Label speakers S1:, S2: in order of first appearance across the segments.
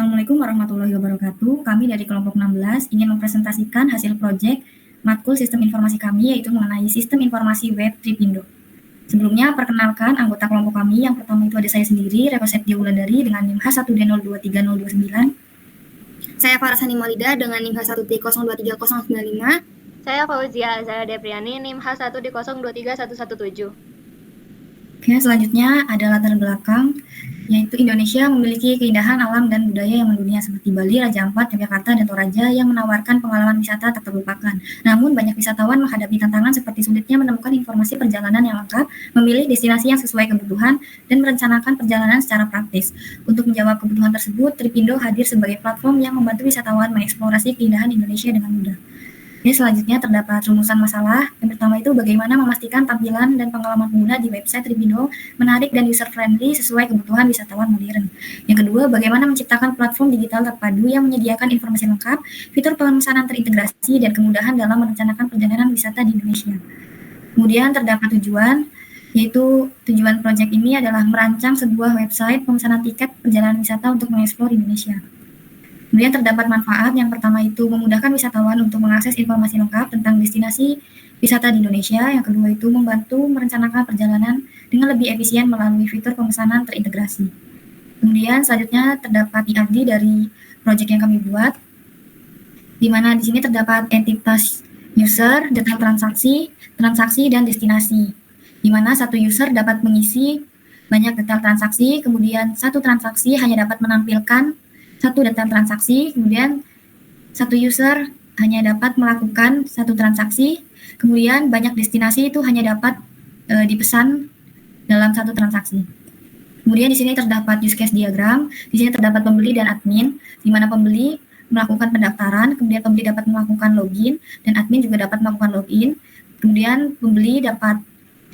S1: Assalamualaikum warahmatullahi wabarakatuh. Kami dari kelompok 16 ingin mempresentasikan hasil proyek matkul sistem informasi kami, yaitu mengenai sistem informasi web Tripindo. Sebelumnya, perkenalkan anggota kelompok kami. Yang pertama itu ada saya sendiri, Rekosettia Wulandari dengan NIM H1D023029.
S2: Saya Farasani Maulida dengan NIM H1D023095.
S3: Saya Fauzia Azhara Depriani, NIM H1D023117.
S1: Oke, selanjutnya ada latar belakang, yaitu Indonesia memiliki keindahan alam dan budaya yang mendunia seperti Bali, Raja Ampat, Yogyakarta, dan Toraja yang menawarkan pengalaman wisata tak terlupakan. Namun, banyak wisatawan menghadapi tantangan seperti sulitnya menemukan informasi perjalanan yang lengkap, memilih destinasi yang sesuai kebutuhan, dan merencanakan perjalanan secara praktis. Untuk menjawab kebutuhan tersebut, Tripindo hadir sebagai platform yang membantu wisatawan mengeksplorasi keindahan Indonesia dengan mudah. Selanjutnya terdapat rumusan masalah. Yang pertama itu bagaimana memastikan tampilan dan pengalaman pengguna di website Tripindo menarik dan user-friendly sesuai kebutuhan wisatawan modern. Yang kedua, bagaimana menciptakan platform digital terpadu yang menyediakan informasi lengkap, fitur pemesanan terintegrasi, dan kemudahan dalam merencanakan perjalanan wisata di Indonesia. Kemudian terdapat tujuan, yaitu tujuan proyek ini adalah merancang sebuah website pemesanan tiket perjalanan wisata untuk mengeksplor Indonesia. Kemudian terdapat manfaat. Yang pertama itu memudahkan wisatawan untuk mengakses informasi lengkap tentang destinasi wisata di Indonesia. Yang kedua itu membantu merencanakan perjalanan dengan lebih efisien melalui fitur pemesanan terintegrasi. Kemudian selanjutnya terdapat IRD dari proyek yang kami buat, di mana di sini terdapat entitas user, detail transaksi, dan destinasi, di mana satu user dapat mengisi banyak detail transaksi, kemudian satu transaksi hanya dapat menampilkan satu data transaksi, kemudian satu user hanya dapat melakukan satu transaksi, kemudian banyak destinasi itu hanya dapat dipesan dalam satu transaksi. Kemudian di sini terdapat use case diagram, di sini terdapat pembeli dan admin, di mana pembeli melakukan pendaftaran, kemudian pembeli dapat melakukan login, dan admin juga dapat melakukan login. Kemudian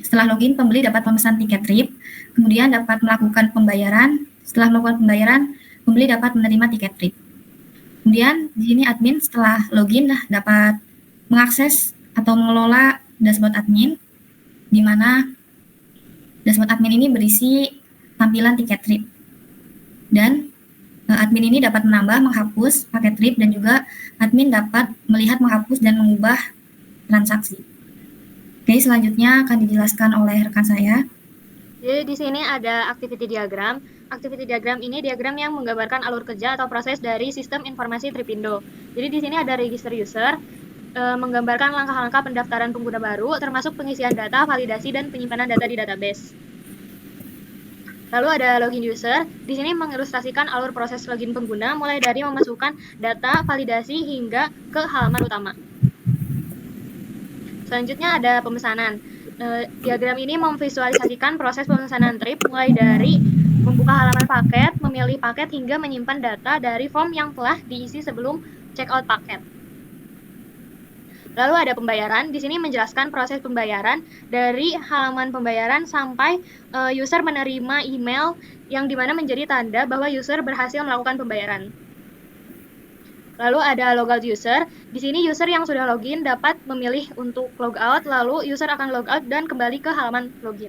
S1: setelah login, pembeli dapat memesan tiket trip, kemudian dapat melakukan pembayaran. Setelah melakukan pembayaran, pembeli dapat menerima tiket trip. Kemudian di sini admin setelah login dapat mengakses atau mengelola dashboard admin, di mana dashboard admin ini berisi tampilan tiket trip. Dan admin ini dapat menambah, menghapus paket trip, dan juga admin dapat melihat, menghapus, dan mengubah transaksi. Oke, selanjutnya akan dijelaskan oleh rekan saya.
S3: Jadi di sini ada activity diagram. Activity diagram ini diagram yang menggambarkan alur kerja atau proses dari sistem informasi Tripindo. Jadi di sini ada register user, menggambarkan langkah-langkah pendaftaran pengguna baru, termasuk pengisian data, validasi, dan penyimpanan data di database. Lalu ada login user. Di sini mengilustrasikan alur proses login pengguna, mulai dari memasukkan data, validasi, hingga ke halaman utama. Selanjutnya ada pemesanan. Diagram ini memvisualisasikan proses pemesanan trip mulai dari membuka halaman paket, memilih paket, hingga menyimpan data dari form yang telah diisi sebelum checkout paket. Lalu ada pembayaran. Di sini menjelaskan proses pembayaran dari halaman pembayaran sampai user menerima email yang dimana menjadi tanda bahwa user berhasil melakukan pembayaran. Lalu ada logout user. Di sini user yang sudah login dapat memilih untuk logout, lalu user akan logout dan kembali ke halaman login.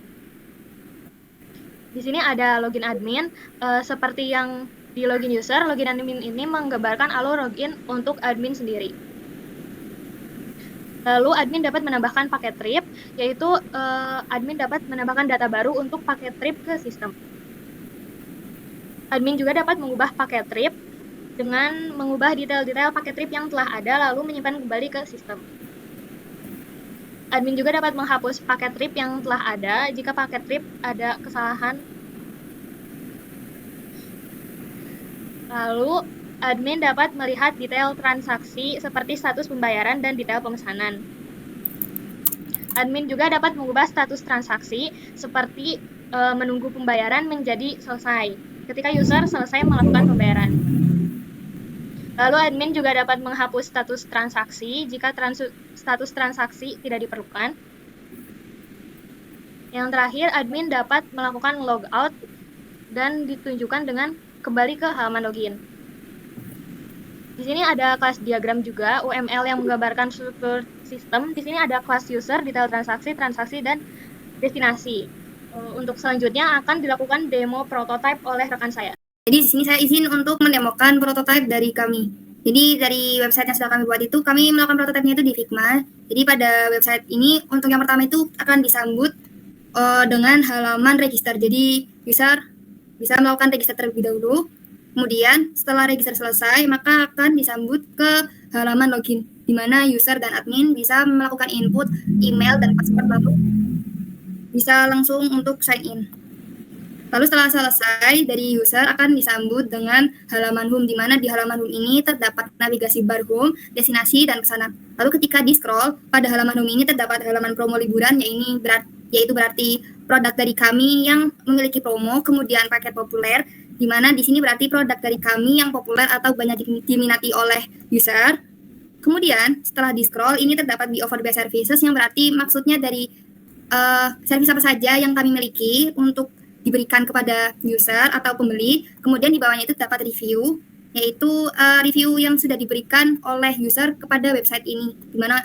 S3: Di sini ada login admin. Seperti yang di login user, login admin ini menggambarkan alur login untuk admin sendiri. Lalu admin dapat menambahkan paket trip, yaitu admin dapat menambahkan data baru untuk paket trip ke sistem. Admin juga dapat mengubah paket trip dengan mengubah detail-detail paket trip yang telah ada, lalu menyimpan kembali ke sistem. Admin juga dapat menghapus paket trip yang telah ada jika paket trip ada kesalahan. Lalu admin dapat melihat detail transaksi seperti status pembayaran dan detail pemesanan. Admin juga dapat mengubah status transaksi seperti menunggu pembayaran menjadi selesai ketika user selesai melakukan pembayaran. Lalu admin juga dapat menghapus status transaksi jika status transaksi tidak diperlukan. Yang terakhir, admin dapat melakukan logout dan ditunjukkan dengan kembali ke halaman login. Di sini ada kelas diagram juga, UML yang menggambarkan struktur sistem. Di sini ada kelas user, detail transaksi, dan destinasi. Untuk selanjutnya akan dilakukan demo prototype oleh rekan saya.
S2: Jadi di sini saya izin untuk mendemokan prototipe dari kami. Jadi dari website yang sudah kami buat itu, kami melakukan prototipenya itu di Figma. Jadi pada website ini untuk yang pertama itu akan disambut dengan halaman register. Jadi user bisa melakukan register terlebih dahulu. Kemudian setelah register selesai, maka akan disambut ke halaman login, di mana user dan admin bisa melakukan input email dan password, lalu bisa langsung untuk sign in. Lalu setelah selesai, dari user akan disambut dengan halaman home, di mana di halaman home ini terdapat navigasi bar home, destinasi, dan pesanan. Lalu ketika di-scroll, pada halaman home ini terdapat halaman promo liburan, yaitu berarti produk dari kami yang memiliki promo, kemudian paket populer, di mana di sini berarti produk dari kami yang populer atau banyak diminati oleh user. Kemudian setelah di-scroll, ini terdapat di offer by services, yang berarti maksudnya dari servis apa saja yang kami miliki untuk diberikan kepada user atau pembeli. Kemudian di bawahnya itu terdapat review, yaitu review yang sudah diberikan oleh user kepada website ini, di mana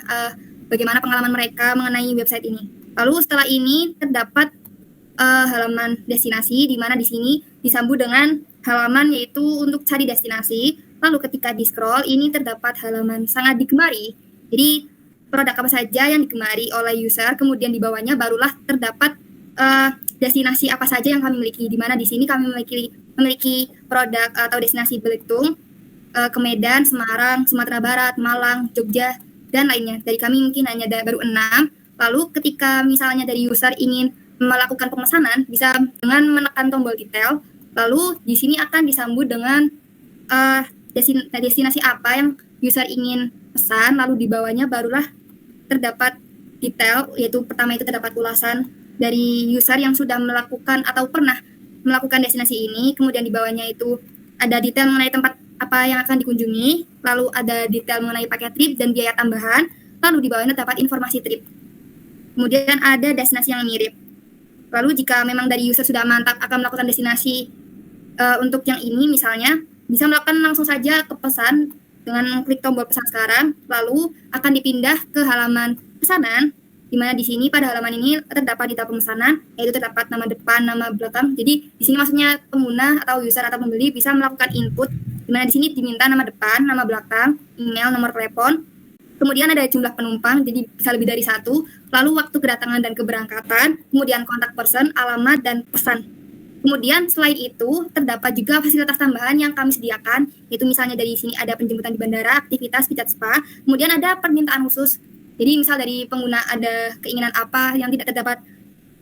S2: bagaimana pengalaman mereka mengenai website ini. Lalu setelah ini terdapat halaman destinasi, di mana di sini disambut dengan halaman yaitu untuk cari destinasi. Lalu ketika di-scroll, ini terdapat halaman sangat digemari. Jadi produk apa saja yang digemari oleh user, kemudian di bawahnya barulah terdapat destinasi apa saja yang kami miliki, di mana di sini kami memiliki produk atau destinasi Belitung, ke Medan, Semarang, Sumatera Barat, Malang, Jogja, dan lainnya. Dari kami mungkin hanya baru 6. Lalu ketika misalnya dari user ingin melakukan pemesanan, bisa dengan menekan tombol detail, lalu di sini akan disambut dengan destinasi apa yang user ingin pesan, lalu di bawahnya barulah terdapat detail, yaitu pertama itu terdapat ulasan dari user yang sudah melakukan atau pernah melakukan destinasi ini, kemudian di bawahnya itu ada detail mengenai tempat apa yang akan dikunjungi, lalu ada detail mengenai paket trip dan biaya tambahan, lalu di bawahnya terdapat informasi trip. Kemudian ada destinasi yang mirip. Lalu jika memang dari user sudah mantap akan melakukan destinasi untuk yang ini misalnya, bisa melakukan langsung saja ke pesan dengan klik tombol pesan sekarang, lalu akan dipindah ke halaman pesanan, di mana di sini pada halaman ini terdapat detail pemesanan, yaitu terdapat nama depan, nama belakang. Jadi di sini maksudnya pengguna atau user atau pembeli bisa melakukan input, di mana di sini diminta nama depan, nama belakang, email, nomor telepon. Kemudian ada jumlah penumpang, jadi bisa lebih dari 1, lalu waktu kedatangan dan keberangkatan, kemudian kontak person, alamat, dan pesan. Kemudian selain itu terdapat juga fasilitas tambahan yang kami sediakan, yaitu misalnya dari sini ada penjemputan di bandara, aktivitas pijat spa, kemudian ada permintaan khusus. Jadi misal dari pengguna ada keinginan apa yang tidak terdapat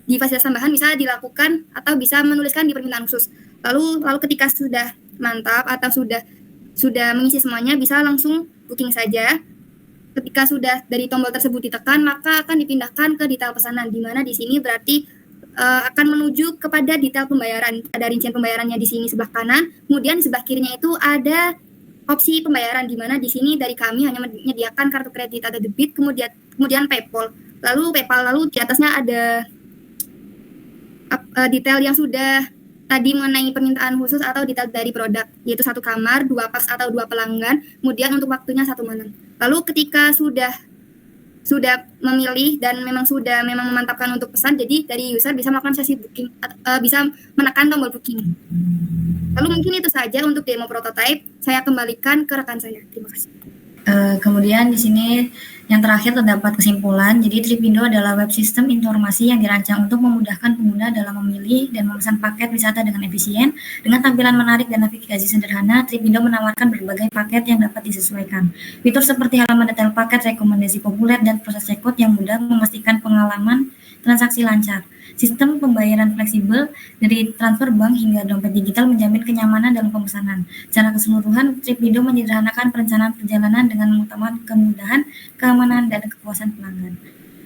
S2: di fasilitas tambahan, bisa dilakukan atau bisa menuliskan di permintaan khusus. Lalu ketika sudah mantap atau sudah mengisi semuanya, bisa langsung booking saja. Ketika sudah dari tombol tersebut ditekan, maka akan dipindahkan ke detail pesanan, di mana di sini berarti akan menuju kepada detail pembayaran. Ada rincian pembayarannya di sini sebelah kanan, kemudian di sebelah kirinya itu ada opsi pembayaran, di mana di sini dari kami hanya menyediakan kartu kredit atau debit, kemudian PayPal. Lalu di atasnya ada detail yang sudah tadi mengenai permintaan khusus atau detail dari produk, yaitu 1 kamar, 2 pas atau 2 pelanggan, kemudian untuk waktunya 1 malam. Lalu ketika sudah memilih dan memang memantapkan untuk pesan, jadi dari user bisa melakukan sesi booking, bisa menekan tombol booking. Lalu mungkin itu saja untuk demo prototype. Saya kembalikan ke rekan saya. Terima kasih.
S1: Kemudian di sini yang terakhir terdapat kesimpulan. Jadi Tripindo adalah web sistem informasi yang dirancang untuk memudahkan pengguna dalam memilih dan memesan paket wisata dengan efisien. Dengan tampilan menarik dan navigasi sederhana, Tripindo menawarkan berbagai paket yang dapat disesuaikan. Fitur seperti halaman detail paket, rekomendasi populer, dan proses checkout yang mudah memastikan pengalaman transaksi lancar. Sistem pembayaran fleksibel dari transfer bank hingga dompet digital menjamin kenyamanan dalam pemesanan. Secara keseluruhan, Tripindo menyederhanakan perencanaan perjalanan dengan mengutamakan kemudahan, keamanan, dan kepuasan pelanggan.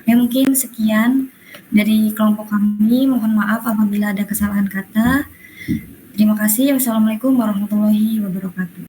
S1: Ya, mungkin sekian dari kelompok kami. Mohon maaf apabila ada kesalahan kata. Terima kasih. Wassalamualaikum warahmatullahi wabarakatuh.